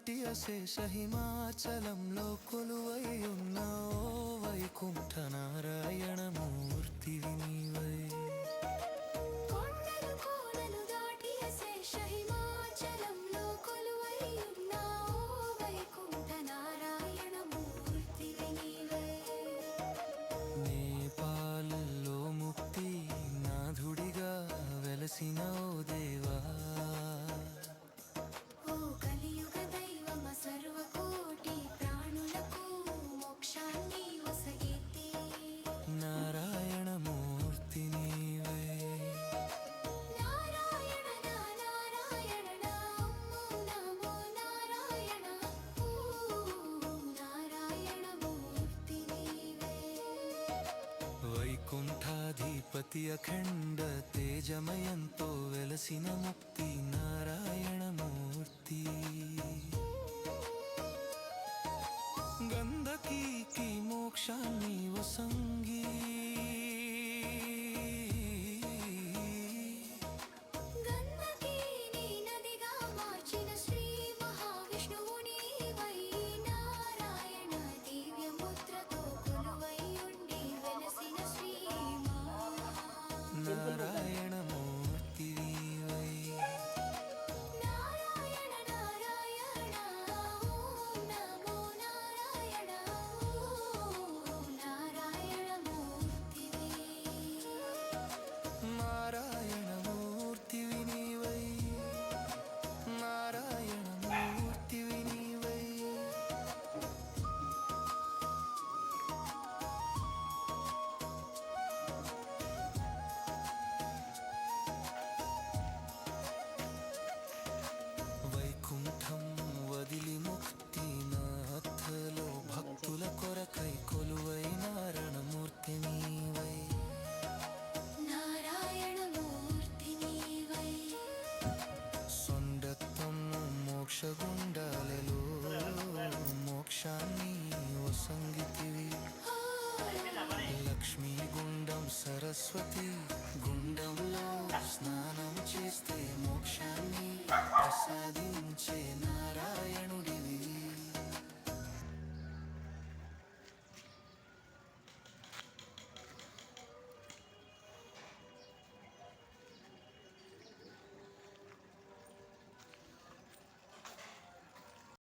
దాటి అశేష హిమాచలంలో కొలువై ఉన్న ఓ వైకుంఠ నారాయణ మూర్తివి నీవై. నేపాల్లో ముక్తి నాథుడిగా వెలసిన ఓ దేవా, నారాయణ మూర్తి నీవై. వైకుంఠాధిపతి అఖండ తేజమయంతో వెలసిన ముక్తి నారాయణ మూర్తి. గంధకీకి మోక్షాన్ని వసంగి నారాయణ మూర్తి నీవై. నారాయణ మూర్తివి నీవై, నారాయణ మూర్తివి నీవై. వైకుంఠం వదిలి ముక్తి నాథలో భక్తుల కొరకై కొలువై నారాయణ మూర్తి నీవై. మోక్షగుండాలలో మోక్షాన్ని వసంగితివి. లక్ష్మీ గుండం సరస్వతి